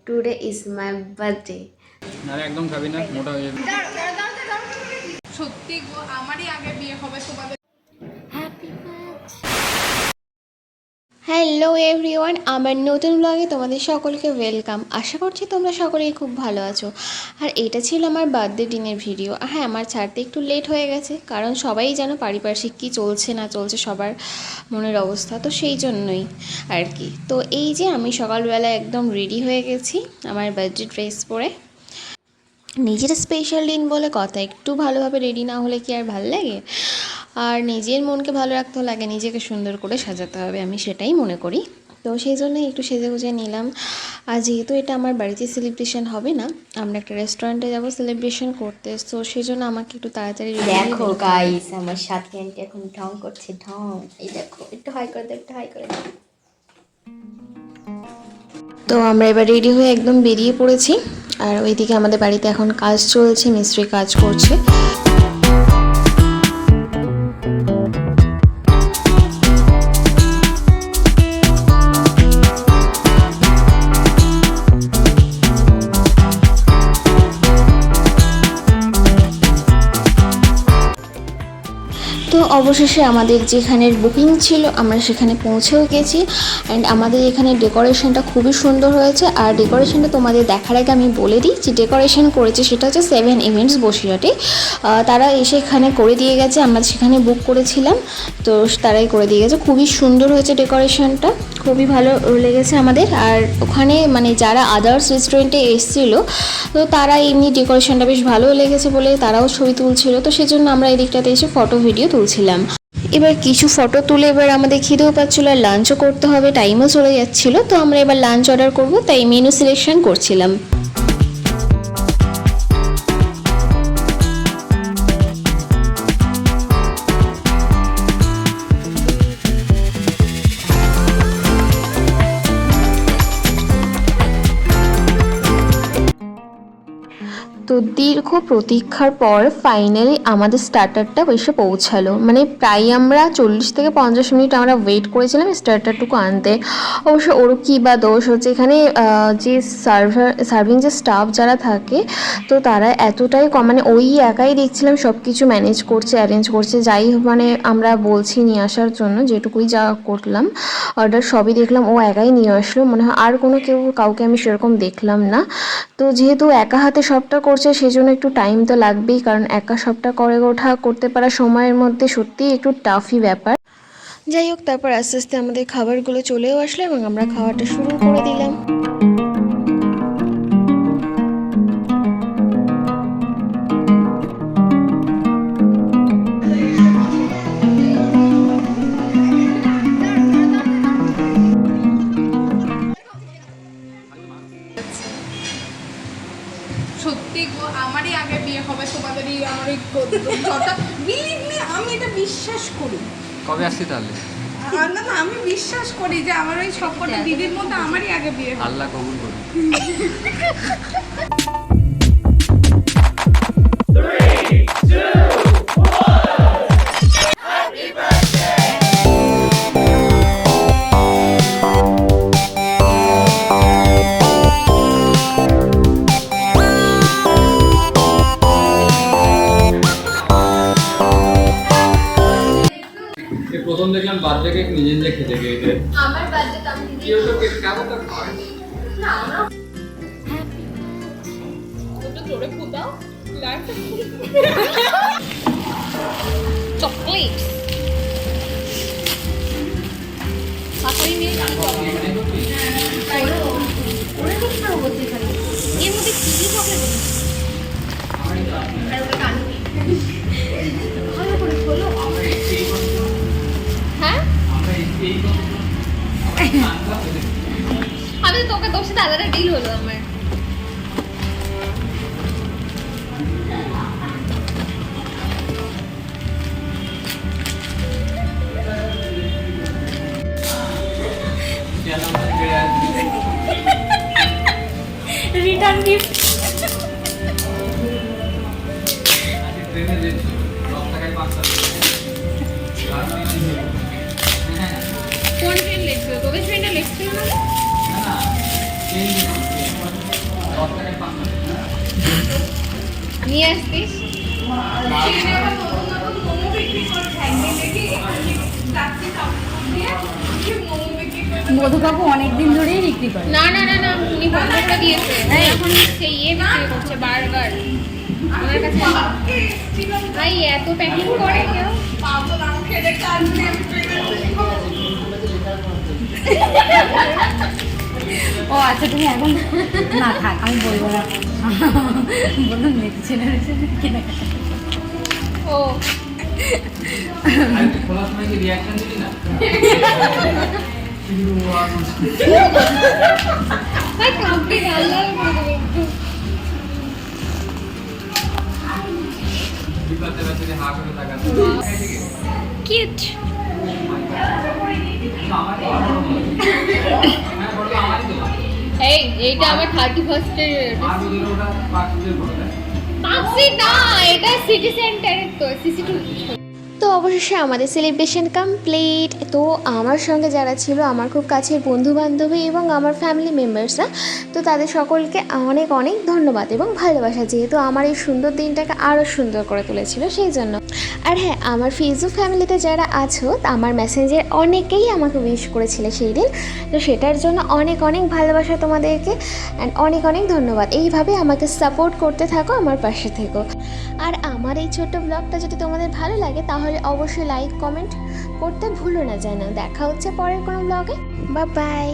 Today is my birthday. আরে একদম খাবি না, মোটা হয়ে যাবে। সত্যি গো, আমারই আগে বিয়ে হবে তোমাদের। হ্যালো এভরিওয়ান, আমার নতুন ব্লগে তোমাদের সকলকে ওয়েলকাম। আশা করছি তোমরা সকলেই খুব ভালো আছো। আর এটা ছিল আমার বার্থডে দিনের ভিডিও। হ্যাঁ, আমার ছাড়তে একটু লেট হয়ে গেছে, কারণ সবাই জানো পারিপার্শ্বিক কী চলছে না চলছে সবার মনের অবস্থা, তো সেই জন্যই আর কি। তো এই যে আমি সকালবেলা একদম রেডি হয়ে গেছি আমার বার্থডে ড্রেস পরে। নিজের স্পেশাল দিন বলে কথা, একটু ভালোভাবে রেডি না হলে কি আর ভালো লাগে? আর নিজের মনকে ভালো রাখতে লাগে, নিজেকে সুন্দর করে সাজাতে হবে, আমি সেটাই মনে করি। তো সেই জন্যই একটু সেজে গুজে নিলাম। আর যেহেতু এটা আমার বাড়িতে সেলিব্রেশন হবে না, আমরা একটা রেস্টুরেন্টে যাব সেলিব্রেশন করতে, তো সেই জন্য আমাকে একটু তাড়াতাড়ি দেখো গাইস, আমার সাথে আন্টি এখন ঢং করছে, ঢং। এই দেখো, একটু হাই করে দাও, একটু হাই করে দাও। তো আমরা এবার রেডি হয়ে একদম বেরিয়ে পড়েছি। আর ওইদিকে আমাদের বাড়িতে এখন কাজ চলছে, মিস্ত্রি কাজ করছে। তো অবশেষে আমাদের যেখানের বুকিং ছিল আমরা সেখানে পৌঁছেও গেছি। অ্যান্ড আমাদের এখানে ডেকোরেশনটা খুবই সুন্দর হয়েছে। আর ডেকোরেশনটা তোমাদের দেখার আগে আমি বলে দিই যে ডেকোরেশন করেছে সেটা হচ্ছে 7 ইভেন্টস বসিরহাটে। তারা এসে এখানে করে দিয়ে গেছে, আমরা সেখানে বুক করেছিলাম, তো তারাই করে দিয়ে গেছে। খুবই সুন্দর হয়েছে ডেকোরেশনটা, খুবই ভালো লেগেছে আমাদের। আর ওখানে মানে যারা আদার্স রেস্টুরেন্টে এসেছিলো, তো তারা এমনি ডেকোরেশনটা বেশ ভালো লেগেছে বলে তারাও ছবি তুলছিল, তো সেজন্য আমরা এই দিকটাতে এসে ফটো ভিডিও তুলছিলাম। এবার কিছু ফটো তুলে এবার আমাদের খিদেও পাচ্ছিলো আর লাঞ্চও করতে হবে, টাইমও চলে যাচ্ছিলো। তো আমরা এবার লাঞ্চ অর্ডার করবো, তাই মেনু সিলেকশন করছিলাম। তো দীর্ঘ প্রতীক্ষার পর ফাইনালি আমাদের স্টার্টারটা এসে পৌঁছালো। মানে প্রায় আমরা 40 থেকে 50 মিনিট আমরা ওয়েট করেছিলাম স্টার্টারটুকু আনতে। অবশ্য ওর কী বা দোষ হচ্ছে, এখানে যে সার্ভিং যে স্টাফ যারা থাকে, তো তারা এতটাই কম, মানে ওই একাই দেখছিলাম সব কিছু ম্যানেজ করছে, অ্যারেঞ্জ করছে। যাই মানে আমরা বলছি নিয়ে আসার জন্য, যেটুকুই যা করলাম অর্ডার সবই দেখলাম ও একাই নিয়ে আসলো, মনে হয় আর কোনো কাউকে আমি সেরকম দেখলাম না। তো যেহেতু একা হাতে সবটা করছে সেজন্য একটু টাইম তো লাগবেই, কারণ একা সবটা করতে পারা সময়ের মধ্যে সত্যিই একটু টাফই ব্যাপার। যাই হোক, তারপর আস্তে আস্তে আমাদের খাবারগুলো চলেও আসলো এবং আমরা খাওয়াটা শুরু করে দিলাম। সত্যি গো, আমারই আগে বিয়ে হবে তোমাদেরই, আমারই বিলিভ মি, আমি এটা বিশ্বাস করি। কবে আসছি তাহলে? না না, আমি বিশ্বাস করি যে আমার ওই সবকটা দিদির মধ্যে আমারই আগে বিয়ে হবে। আল্লাহ কবুল করুন। প্রথম দেখলাম বার্থডে কেক নিজে নিজে খেতে গিয়ে আমার বার্থডে তো আমি কেউ তো কেক কেমন তো খায় না, আমরা একটু জোরে ফুটাও লাইফটা। চকলেট সাথেই নিয়ে আমি চকলেট ওরে কি খাবো বলতে এখানে? এর মধ্যে কি কি চকলেট আর ওটা কানবি ভালো করে খোলো। হ্যাঁ, আমি তো তোকে তোর সাথে আলাদা ডিল হলো আমার। Return gift. কোন ট্রেন লেগছিল? তোদের ট্রেনটা লেগছিল না? না নিয়ে আসতিস। ট্রেনে আবার নতুন নতুন মোমো বিক্রি করছে, একদিন দেখি প্লাস্টিক কাপড় দিয়ে মোমো বিক্রি করছে। মধুবাবু অনেকদিন ধরেই বিক্রি করে। না না না না, উনি বন্ধ করে দিয়েছে, এখন সেই বিক্রি করছে বার্গার ওনার কাছে। ভাই এত প্যাকিং করে কেউ? পাগল, আমাকে এটা কারণে আমি ট্রেনে ও আচ্ছা, তুমি এখন না থাক, আমি বলবো না। বলুন নেক্সট জেনারেশন কেনাকাটা। ও আর খোলার সময় কি রিয়াকশন দিবি না? ভাই কাউকে আল্লাহ বিপাতে বাচ্চাদের হা করে তাকাতে। কিউট। এই এইটা আমার 31st-এর পাঁচই না, এটা সিটি সেন্টারের তো সিসি2। তো অবশেষে আমাদের সেলিব্রেশন কমপ্লিট। তো আমার সঙ্গে যারা ছিল আমার খুব কাছের বন্ধু বান্ধবী এবং আমার ফ্যামিলি মেম্বার্সরা, তো তাদের সকলকে অনেক অনেক ধন্যবাদ এবং ভালোবাসা, যেহেতু আমার এই সুন্দর দিনটাকে আরও সুন্দর করে তুলেছিল সেই জন্য। আর হ্যাঁ, আমার ফেসবুক ফ্যামিলিতে যারা আছো, আমার মেসেঞ্জার অনেকেই আমাকে উইশ করেছিলে সেই দিন, তো সেটার জন্য অনেক অনেক ভালোবাসা তোমাদেরকে অ্যান্ড অনেক অনেক ধন্যবাদ। এইভাবে আমাকে সাপোর্ট করতে থাকো, আমার পাশে থেকো। আর আমার এই ছোট্ট ব্লগটা যদি তোমাদের ভালো লাগে তাহলে অবশ্যই লাইক কমেন্ট করতে ভুলো না যেন। দেখা হচ্ছে পরের কোনো ব্লগে। Bye bye.